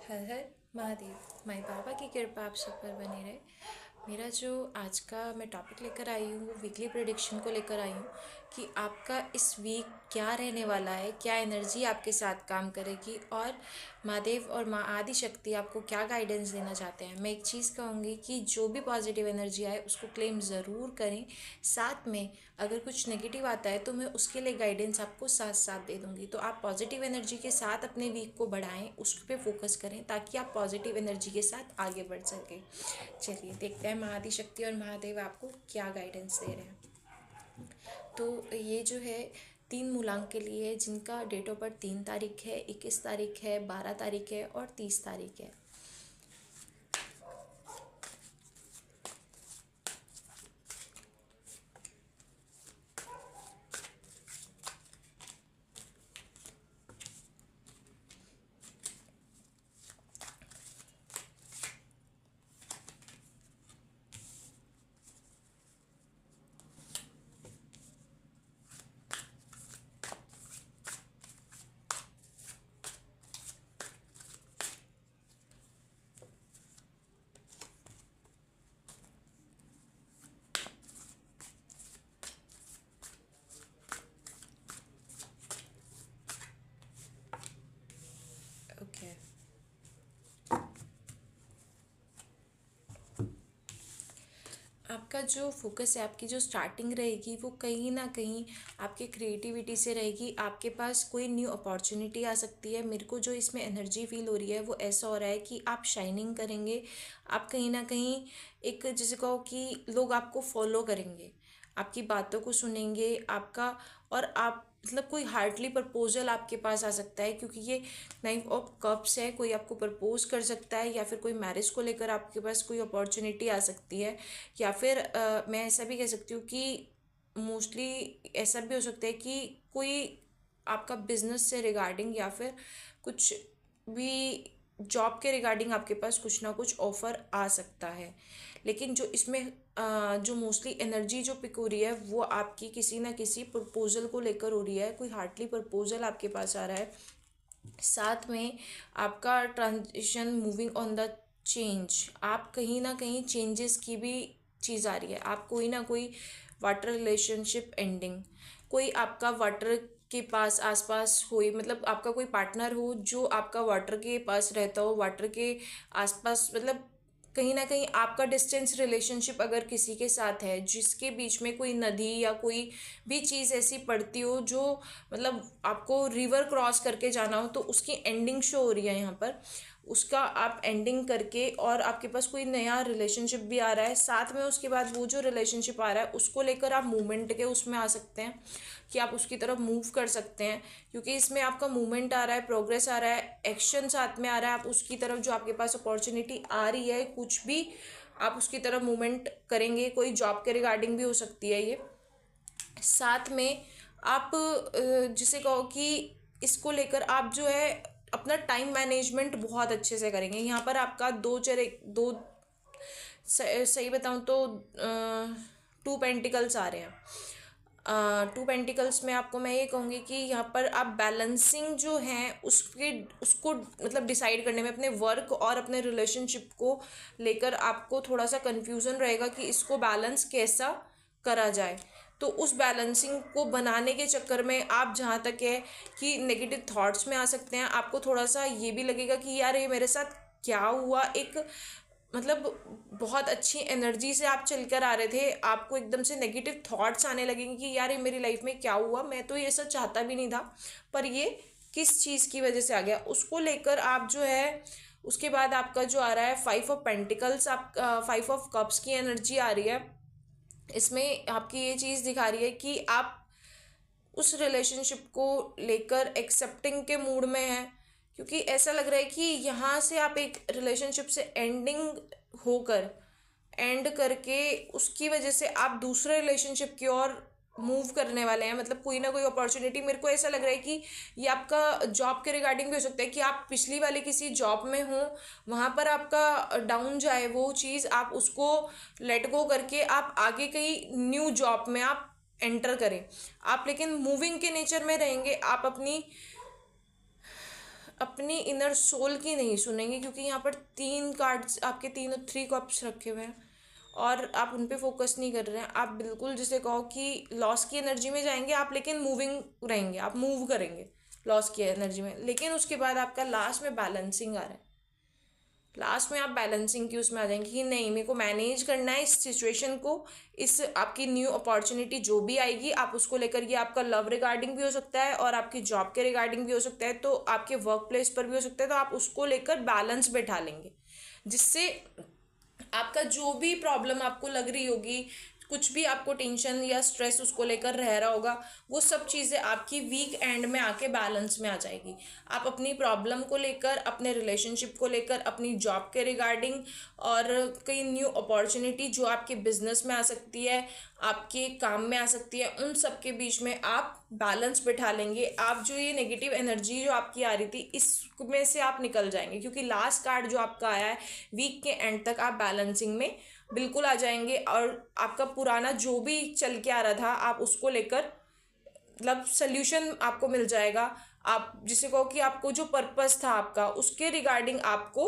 हर हर महादेव। माई बाबा की कृपा आप सब पर बनी रहे। मेरा जो आज का मैं टॉपिक लेकर आई हूँ वो वीकली प्रेडिक्शन को लेकर आई हूँ कि आपका इस वीक क्या रहने वाला है, क्या एनर्जी आपके साथ काम करेगी और महादेव और माँ आदि शक्ति आपको क्या गाइडेंस देना चाहते हैं। मैं एक चीज़ कहूँगी कि जो भी पॉजिटिव एनर्जी आए उसको क्लेम ज़रूर करें। साथ में अगर कुछ नेगेटिव आता है तो मैं उसके लिए गाइडेंस आपको साथ साथ दे दूँगी। तो आप पॉजिटिव एनर्जी के साथ अपने वीक को बढ़ाएं, उस पर फोकस करें ताकि आप पॉजिटिव एनर्जी के साथ आगे बढ़ सकें। चलिए देखते हैं महाआदि शक्ति और महादेव आपको क्या गाइडेंस दे रहे हैं। तो ये जो है 3 मूलांक के लिए है जिनका डेट ऑफ बर्थ 3 तारीख है, 21 तारीख है, 12 तारीख है और 30 तारीख है। ओके, आपका जो फोकस है, आपकी जो स्टार्टिंग रहेगी वो कहीं ना कहीं आपके क्रिएटिविटी से रहेगी। आपके पास कोई न्यू अपॉर्चुनिटी आ सकती है। मेरे को जो इसमें एनर्जी फील हो रही है वो ऐसा हो रहा है कि आप शाइनिंग करेंगे। आप कहीं ना कहीं एक जिसे कहो कि लोग आपको फॉलो करेंगे, आपकी बातों को सुनेंगे आपका। और आप मतलब कोई हार्डली प्रपोजल आपके पास आ सकता है क्योंकि ये 9 ऑफ कप्स है। कोई आपको प्रपोज कर सकता है या फिर कोई मैरिज को लेकर आपके पास कोई अपॉर्चुनिटी आ सकती है। या फिर मैं ऐसा भी कह सकती हूँ कि मोस्टली ऐसा भी हो सकता है कि कोई आपका बिजनेस से रिगार्डिंग या फिर कुछ भी जॉब के रिगार्डिंग आपके पास कुछ ना कुछ ऑफर आ सकता है। लेकिन जो इसमें जो मोस्टली एनर्जी जो पिक हो रही है वो आपकी किसी ना किसी प्रपोजल को लेकर हो रही है। कोई हार्डली प्रपोजल आपके पास आ रहा है। साथ में आपका transition moving on the change, आप कहीं ना कहीं चेंजेस की भी चीज़ आ रही है। आप कोई ना कोई वाटर रिलेशनशिप एंडिंग, कोई आपका वाटर के पास आसपास हो, मतलब आपका कोई पार्टनर हो जो आपका वाटर के पास रहता हो, वाटर के आसपास, मतलब कहीं ना कहीं आपका डिस्टेंस रिलेशनशिप अगर किसी के साथ है जिसके बीच में कोई नदी या कोई भी चीज़ ऐसी पड़ती हो जो मतलब आपको रिवर क्रॉस करके जाना हो, तो उसकी एंडिंग शो हो रही है यहाँ पर। उसका आप एंडिंग करके और आपके पास कोई नया रिलेशनशिप भी आ रहा है। साथ में उसके बाद वो जो रिलेशनशिप आ रहा है उसको लेकर आप मूवमेंट के उसमें आ सकते हैं कि आप उसकी तरफ मूव कर सकते हैं क्योंकि इसमें आपका मूवमेंट आ रहा है, प्रोग्रेस आ रहा है, एक्शन साथ में आ रहा है। आप उसकी तरफ जो आपके पास अपॉर्चुनिटी आ रही है कुछ भी, आप उसकी तरफ मूवमेंट करेंगे। कोई जॉब के रिगार्डिंग भी हो सकती है ये। साथ में आप जिसे कहो कि इसको लेकर आप जो है अपना टाइम मैनेजमेंट बहुत अच्छे से करेंगे। यहाँ पर आपका दो सही बताऊँ तो 2 पेंटिकल्स आ रहे हैं। 2 पेंटिकल्स में आपको मैं ये कहूँगी कि यहाँ पर आप बैलेंसिंग जो है उसको मतलब डिसाइड करने में अपने वर्क और अपने रिलेशनशिप को लेकर आपको थोड़ा सा कन्फ्यूज़न रहेगा कि इसको बैलेंस कैसा करा जाए। तो उस बैलेंसिंग को बनाने के चक्कर में आप जहाँ तक है कि नेगेटिव थॉट्स में आ सकते हैं। आपको थोड़ा सा ये भी लगेगा कि यार ये मेरे साथ क्या हुआ। एक मतलब बहुत अच्छी एनर्जी से आप चलकर आ रहे थे, आपको एकदम से नेगेटिव थॉट्स आने लगेंगे कि यार ये मेरी लाइफ में क्या हुआ, मैं तो ये सब चाहता भी नहीं था पर ये किस चीज़ की वजह से आ गया। उसको लेकर आप जो है उसके बाद आपका जो आ रहा है 5 ऑफ पेंटिकल्स, आप 5 ऑफ कप्स की एनर्जी आ रही है। इसमें आपकी ये चीज़ दिखा रही है कि आप उस रिलेशनशिप को लेकर एक्सेप्टिंग के मूड में हैं क्योंकि ऐसा लग रहा है कि यहाँ से आप एक रिलेशनशिप से एंड करके उसकी वजह से आप दूसरे रिलेशनशिप की ओर मूव करने वाले हैं। मतलब कोई ना कोई अपॉर्चुनिटी, मेरे को ऐसा लग रहा है कि ये आपका जॉब के रिगार्डिंग भी हो सकता है कि आप पिछली वाली किसी जॉब में हो, वहाँ पर आपका डाउन जाए वो चीज़, आप उसको लेट गो करके आप आगे कहीं न्यू जॉब में आप एंटर करें। आप लेकिन मूविंग के नेचर में रहेंगे। आप अपनी अपनी इनर सोल की नहीं सुनेंगे, क्योंकि यहाँ पर 3 कार्ड्स आपके, तीनों 3 कप्स रखे हुए हैं और आप उन पे फोकस नहीं कर रहे हैं। आप बिल्कुल जिसे कहो कि लॉस की एनर्जी में जाएंगे आप, लेकिन मूविंग रहेंगे, आप मूव करेंगे लॉस की एनर्जी में, लेकिन उसके बाद आपका लास्ट में बैलेंसिंग आ रहा है। लास्ट में आप बैलेंसिंग की उसमें आ जाएंगे कि नहीं, मेरे को मैनेज करना है इस सिचुएशन को, इस आपकी न्यू अपॉर्चुनिटी जो भी आएगी आप उसको लेकर, ये आपका लव रिगार्डिंग भी हो सकता है और आपकी जॉब के रिगार्डिंग भी हो सकता है, तो आपके वर्क प्लेस पर भी हो सकता है, तो आप उसको लेकर बैलेंस बैठा लेंगे, जिससे आपका जो भी प्रॉब्लम आपको लग रही होगी, कुछ भी आपको टेंशन या स्ट्रेस उसको लेकर रह रहा होगा, वो सब चीज़ें आपकी वीक एंड में आके बैलेंस में आ जाएगी। आप अपनी प्रॉब्लम को लेकर, अपने रिलेशनशिप को लेकर, अपनी जॉब के रिगार्डिंग और कई न्यू अपॉर्चुनिटी जो आपके बिजनेस में आ सकती है, आपके काम में आ सकती है, उन सब के बीच में आप बैलेंस बिठा लेंगे। आप जो ये नेगेटिव एनर्जी जो आपकी आ रही थी इसमें से आप निकल जाएंगे, क्योंकि लास्ट कार्ड जो आपका आया है, वीक के एंड तक आप बैलेंसिंग में बिल्कुल आ जाएंगे और आपका पुराना जो भी चल के आ रहा था आप उसको लेकर, मतलब सोल्यूशन आपको मिल जाएगा। आप जिसे कहो कि आपको जो पर्पस था आपका, उसके रिगार्डिंग आपको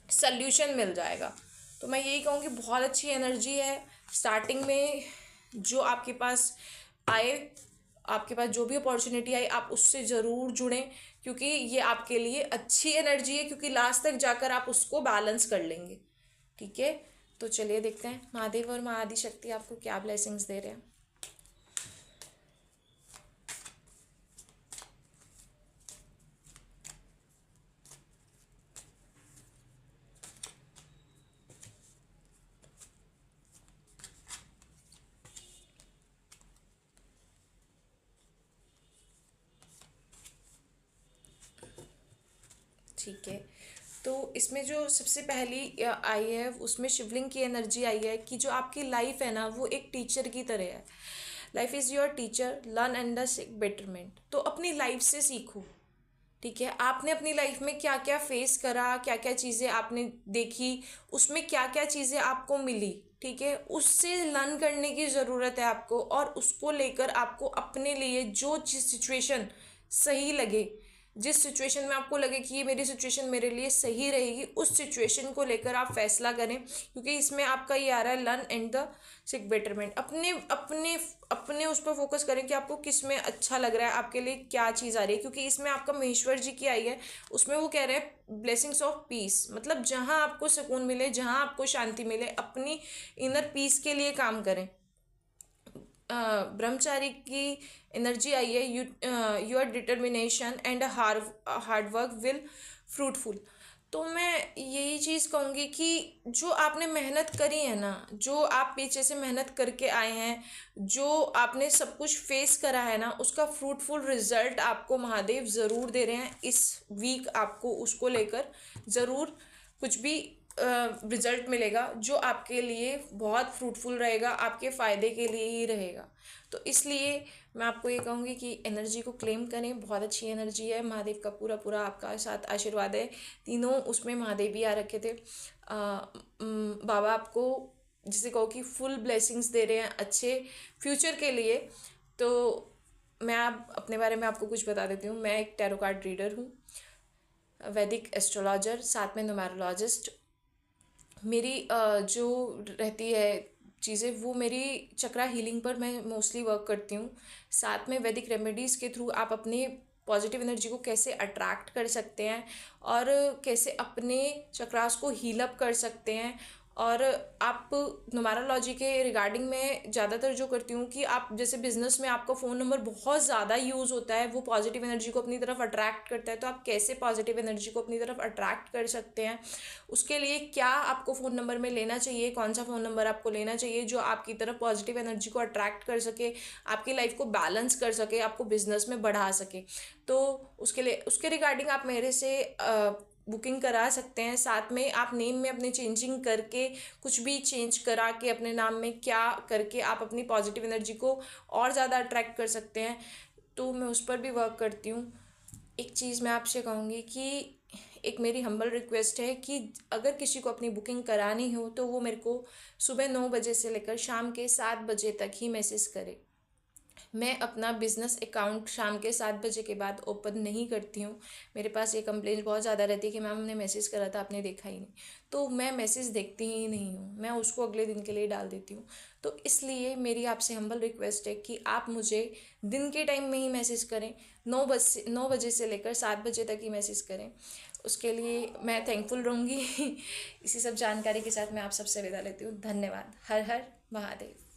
सोल्यूशन मिल जाएगा। तो मैं यही कहूँगी बहुत अच्छी एनर्जी है स्टार्टिंग में जो आपके पास आए, आपके पास जो भी अपॉर्चुनिटी आई आप उससे ज़रूर जुड़ें, क्योंकि ये आपके लिए अच्छी एनर्जी है, क्योंकि लास्ट तक जाकर आप उसको बैलेंस कर लेंगे। ठीक है, तो चलिए देखते हैं महादेव और महाआदि शक्ति आपको क्या ब्लेसिंग्स दे रहे हैं। ठीक है, तो इसमें जो सबसे पहली आई है उसमें शिवलिंग की एनर्जी आई है कि जो आपकी लाइफ है ना वो एक टीचर की तरह है। Life is your teacher, learn and seek betterment. तो अपनी लाइफ से सीखो। ठीक है, आपने अपनी लाइफ में क्या क्या फेस करा, क्या क्या चीज़ें आपने देखी, उसमें क्या क्या चीज़ें आपको मिली, ठीक है, उससे लर्न करने की ज़रूरत है आपको, और उसको लेकर आपको अपने लिए जो सिचुएशन सही लगे, जिस सिचुएशन में आपको लगे कि ये मेरी सिचुएशन मेरे लिए सही रहेगी, उस सिचुएशन को लेकर आप फैसला करें, क्योंकि इसमें आपका ये आ रहा है learn and the seek betterment. अपने अपने अपने उस पर फोकस करें कि आपको किस में अच्छा लग रहा है, आपके लिए क्या चीज़ आ रही है, क्योंकि इसमें आपका महेश्वर जी की आई है, उसमें वो कह रहे हैं ब्लेसिंग्स ऑफ पीस, मतलब जहाँ आपको सुकून मिले, जहाँ आपको शांति मिले, अपनी इनर पीस के लिए काम करें। ब्रह्मचारी की एनर्जी आई है, your determination and hard work will fruitful. तो मैं यही चीज़ कहूँगी कि जो आपने मेहनत करी है ना, जो आप पीछे से मेहनत करके आए हैं, जो आपने सब कुछ फेस करा है ना, उसका फ्रूटफुल रिजल्ट आपको महादेव ज़रूर दे रहे हैं। इस वीक आपको उसको लेकर ज़रूर कुछ भी रिजल्ट मिलेगा जो आपके लिए बहुत फ्रूटफुल रहेगा, आपके फ़ायदे के लिए ही रहेगा। तो इसलिए मैं आपको ये कहूँगी कि एनर्जी को क्लेम करें, बहुत अच्छी एनर्जी है, महादेव का पूरा पूरा आपका साथ आशीर्वाद है। तीनों उसमें महादेव भी आ रखे थे। बाबा आपको जिसे कहो कि फुल ब्लेसिंग्स दे रहे हैं अच्छे फ्यूचर के लिए। तो मैं आप अपने बारे में आपको कुछ बता देती हूँ। मैं एक टैरो कार्ड रीडर हूँ, वैदिक एस्ट्रोलॉजर, साथ में न्यूमेरोलॉजिस्ट। मेरी जो रहती है चीज़ें, वो मेरी चक्रा हीलिंग पर मैं मोस्टली वर्क करती हूँ। साथ में वैदिक रेमेडीज़ के थ्रू आप अपने पॉजिटिव एनर्जी को कैसे अट्रैक्ट कर सकते हैं और कैसे अपने चक्रास को हील अप कर सकते हैं। और आप न्यूमेरोलॉजी के रिगार्डिंग में ज़्यादातर जो करती हूँ कि आप जैसे बिजनेस में आपका फ़ोन नंबर बहुत ज़्यादा यूज़ होता है, वो पॉजिटिव एनर्जी को अपनी तरफ अट्रैक्ट करता है, तो आप कैसे पॉजिटिव एनर्जी को अपनी तरफ अट्रैक्ट कर सकते हैं, उसके लिए क्या आपको फ़ोन नंबर में लेना चाहिए, कौन सा फ़ोन नंबर आपको लेना चाहिए जो आपकी तरफ पॉजिटिव एनर्जी को अट्रैक्ट कर सके, आपकी लाइफ को बैलेंस कर सके, आपको बिजनेस में बढ़ा सके। तो उसके लिए उसके रिगार्डिंग आप मेरे से बुकिंग करा सकते हैं। साथ में आप नेम में अपने चेंजिंग करके, कुछ भी चेंज करा के अपने नाम में क्या करके आप अपनी पॉजिटिव एनर्जी को और ज़्यादा अट्रैक्ट कर सकते हैं। तो मैं उस पर भी वर्क करती हूँ। एक चीज़ मैं आपसे कहूँगी कि एक मेरी हम्बल रिक्वेस्ट है कि अगर किसी को अपनी बुकिंग करानी हो तो वो मेरे को सुबह 9 बजे से लेकर शाम के 7 बजे तक ही मैसेज करे। मैं अपना बिज़नेस अकाउंट शाम के 7 बजे के बाद ओपन नहीं करती हूँ। मेरे पास ये कंप्लेंट बहुत ज़्यादा रहती है कि मैम हमने मैसेज करा था, आपने देखा ही नहीं। तो मैं मैसेज देखती ही नहीं हूँ, मैं उसको अगले दिन के लिए डाल देती हूँ। तो इसलिए मेरी आपसे हम्बल रिक्वेस्ट है कि आप मुझे दिन के टाइम में ही मैसेज करें। 9 बजे से लेकर 7 बजे तक ही मैसेज करें। उसके लिए मैं थैंकफुल रहूँगी। इसी सब जानकारी के साथ मैं आप सबसे विदा लेती हूँ। धन्यवाद। हर हर महादेव।